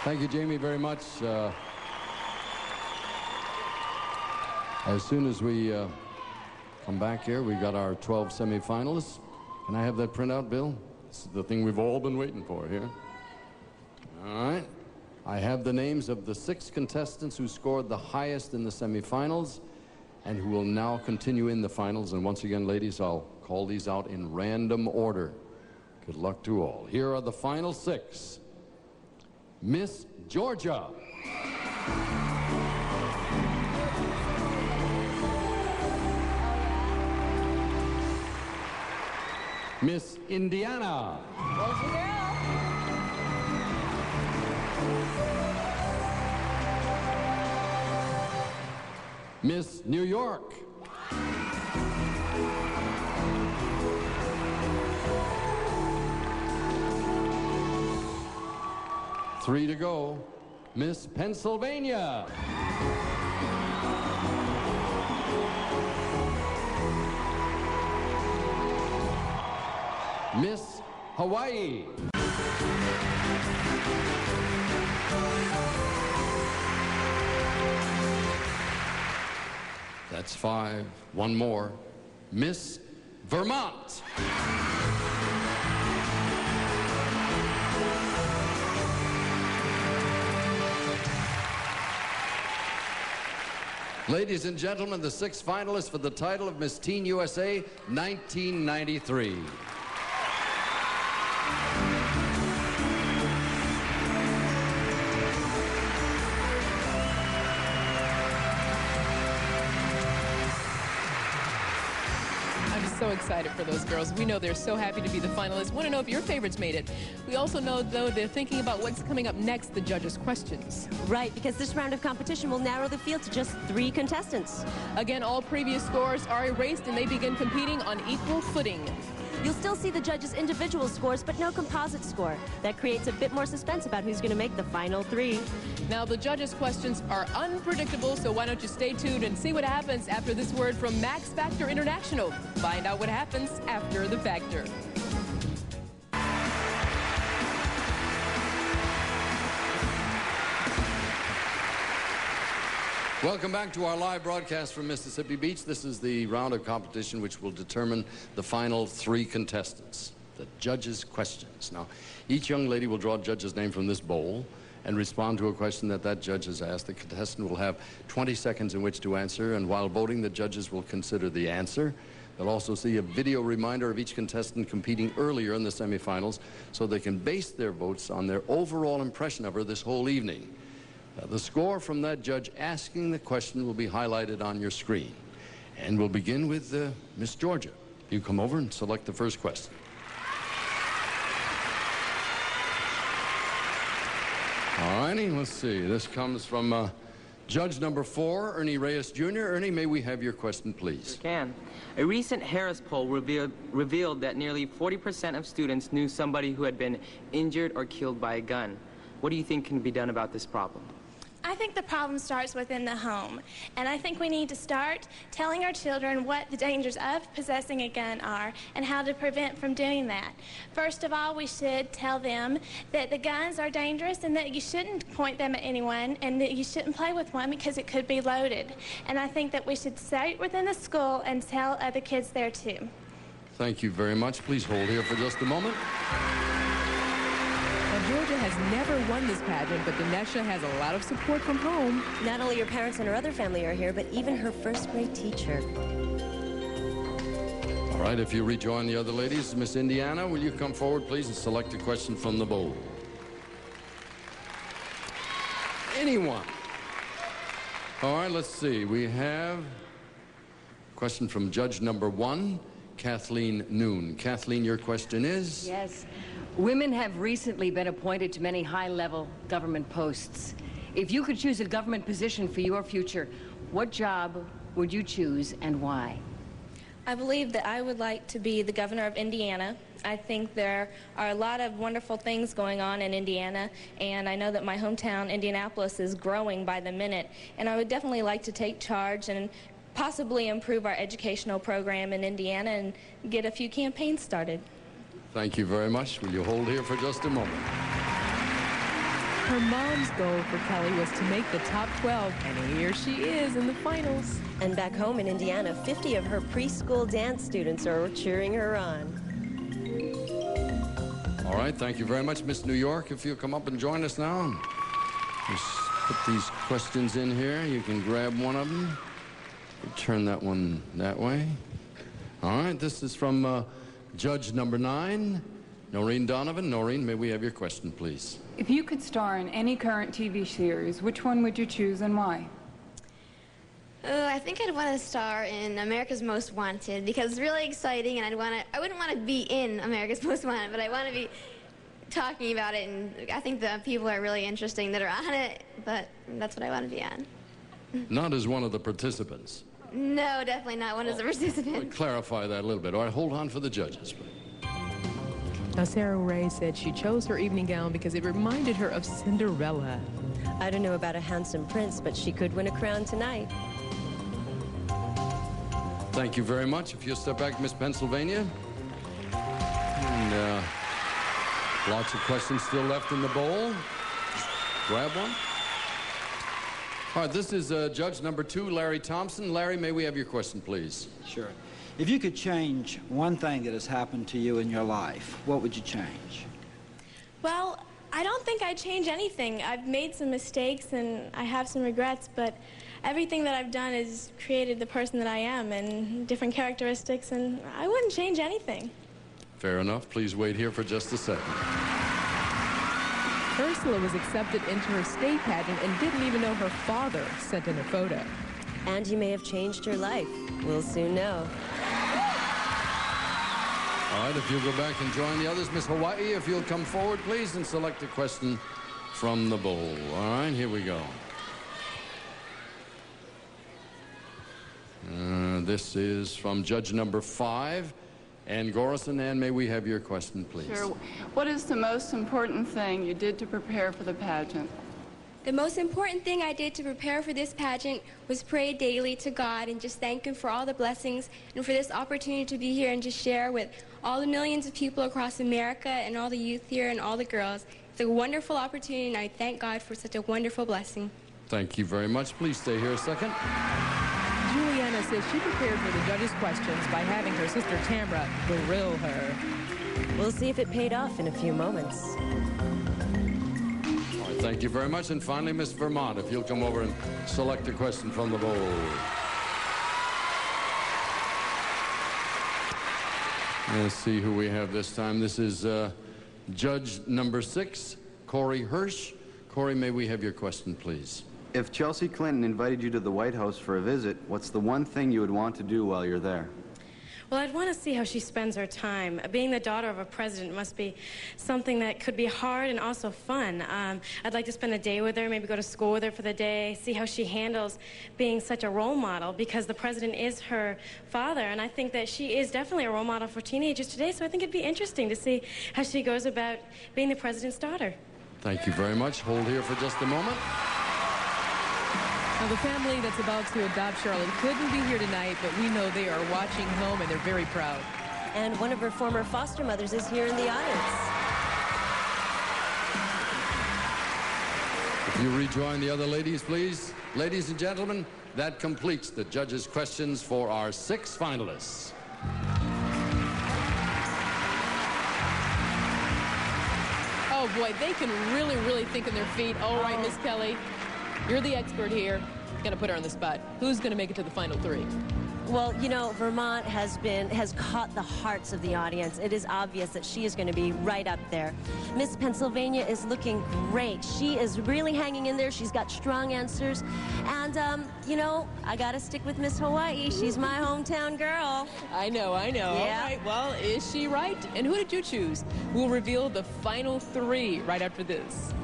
Thank you, Jamie, very much. As soon as we come back here, we got our 12 semifinalists. Can I have that printout, Bill? This is the thing we've all been waiting for here. All right. I have the names of the 6 contestants who scored the highest in the semifinals and who will now continue in the finals. And once again, ladies, I'll call these out in random order. Good luck to all. Here are the final 6. Miss Georgia. Miss Indiana. Georgia girl. Miss New York. Three to go. Miss Pennsylvania. Miss Hawaii. That's 5. One more. Miss Vermont. Ladies and gentlemen, the 6 finalists for the title of Miss Teen USA 1993. So excited for those girls. We know they're so happy to be the finalists. Want to know if your favorites made it. We also know, though, they're thinking about what's coming up next, the judges' questions. Right, because this round of competition will narrow the field to just 3 contestants. Again, all previous scores are erased and they begin competing on equal footing. You'll still see the judges' individual scores, but no composite score. That creates a bit more suspense about who's going to make the final 3. Now, the judges' questions are unpredictable, so why don't you stay tuned and see what happens after this word from Max Factor International. Find out what happens after the Factor. Welcome back to our live broadcast from Mississippi Beach. This is the round of competition which will determine the final 3 contestants, the judges' questions. Now, each young lady will draw a judge's name from this bowl and respond to a question that judge has asked. The contestant will have 20 seconds in which to answer, and while voting, the judges will consider the answer. They'll also see a video reminder of each contestant competing earlier in the semifinals so they can base their votes on their overall impression of her this whole evening. The score from that judge asking the question will be highlighted on your screen. And we'll begin with Miss Georgia. You come over and select the first question. All righty, let's see. This comes from judge number 4, Ernie Reyes Jr. Ernie, may we have your question, please? Sure can. A recent Harris poll revealed that nearly 40% of students knew somebody who had been injured or killed by a gun. What do you think can be done about this problem? I think the problem starts within the home, and I think we need to start telling our children what the dangers of possessing a gun are and how to prevent from doing that. First of all, we should tell them that the guns are dangerous and that you shouldn't point them at anyone and that you shouldn't play with one because it could be loaded. And I think that we should stay within the school and tell other kids there too. Thank you very much. Please hold here for just a moment. Now, Georgia has never won this pageant, but Dinesha has a lot of support from home. Not only her parents and her other family are here, but even her first-grade teacher. All right, if you rejoin the other ladies, Miss Indiana, will you come forward, please, and select a question from the bowl? Anyone? All right, let's see. We have a question from judge number 1, Kathleen Noon. Kathleen, your question is? Yes. Women have recently been appointed to many high-level government posts. If you could choose a government position for your future, what job would you choose and why? I believe that I would like to be the governor of Indiana. I think there are a lot of wonderful things going on in Indiana, and I know that my hometown, Indianapolis, is growing by the minute, and I would definitely like to take charge and possibly improve our educational program in Indiana and get a few campaigns started. Thank you very much. Will you hold here for just a moment? Her mom's goal for Kelly was to make the top 12, and here she is in the finals. And back home in Indiana, 50 of her preschool dance students are cheering her on. All right, thank you very much, Miss New York. If you'll come up and join us now. Just put these questions in here. You can grab one of them. Turn that one that way. All right, this is from Judge number 9, Noreen Donovan. Noreen, may we have your question, please? If you could star in any current TV series, which one would you choose and why? I think I'd want to star in America's Most Wanted because it's really exciting, and I wouldn't want to be in America's Most Wanted, but I want to be talking about it, and I think the people are really interesting that are on it, but that's what I want to be on. Not as one of the participants. No, definitely not one as a participant. Clarify that a little bit. All right, hold on for the judges, please. Now, Sarah Ray said she chose her evening gown because it reminded her of Cinderella. I don't know about a handsome prince, but she could win a crown tonight. Thank you very much. If you'll step back, Miss Pennsylvania. And lots of questions still left in the bowl. Grab one. All right, this is Judge number 2, Larry Thompson. Larry, may we have your question, please? Sure. If you could change one thing that has happened to you in your life, what would you change? Well, I don't think I'd change anything. I've made some mistakes and I have some regrets, but everything that I've done has created the person that I am and different characteristics, and I wouldn't change anything. Fair enough. Please wait here for just a second. Ursula was accepted into her state pageant and didn't even know her father sent in a photo. And you may have changed her life. We'll soon know. All right, if you'll go back and join the others. Miss Hawaii, if you'll come forward, please, and select a question from the bowl. All right, here we go. This is from Judge number 5, Ann Gorison. Ann, may we have your question, please? Sure. What is the most important thing you did to prepare for the pageant? The most important thing I did to prepare for this pageant was pray daily to God and just thank Him for all the blessings and for this opportunity to be here and just share with all the millions of people across America and all the youth here and all the girls. It's a wonderful opportunity, and I thank God for such a wonderful blessing. Thank you very much. Please stay here a second. Juliana says she prepared for the judges' questions by having her sister Tamra grill her. We'll see if it paid off in a few moments. All right, thank you very much. And finally, Miss Vermont, if you'll come over and select a question from the bowl. Let's see who we have this time. This is Judge number 6, Corey Hirsch. Corey, may we have your question, please? If Chelsea Clinton invited you to the White House for a visit, what's the one thing you would want to do while you're there? Well, I'd want to see how she spends her time. Being the daughter of a president must be something that could be hard and also fun. I'd like to spend a day with her, maybe go to school with her for the day, see how she handles being such a role model, because the president is her father, and I think that she is definitely a role model for teenagers today, so I think it'd be interesting to see how she goes about being the president's daughter. Thank you very much. Hold here for just a moment. Now, the family that's about to adopt Charlotte couldn't be here tonight, but we know they are watching home, and they're very proud. And one of her former foster mothers is here in the audience. If you rejoin the other ladies, please. Ladies and gentlemen, that completes the judges' questions for our 6 finalists. Oh, boy, they can really think on their feet. All right, Miss Kelly, you're the expert here. Gonna put her on the spot. Who's gonna make it to the final 3? Well, you know, Vermont has caught the hearts of the audience. It is obvious that she is going to be right up there. Miss Pennsylvania is looking great. She is really hanging in there. She's got strong answers. And, you know, I got to stick with Miss Hawaii. She's my hometown girl. I know. Yeah. All right, well, is she right? And who did you choose? We'll reveal the final 3 right after this.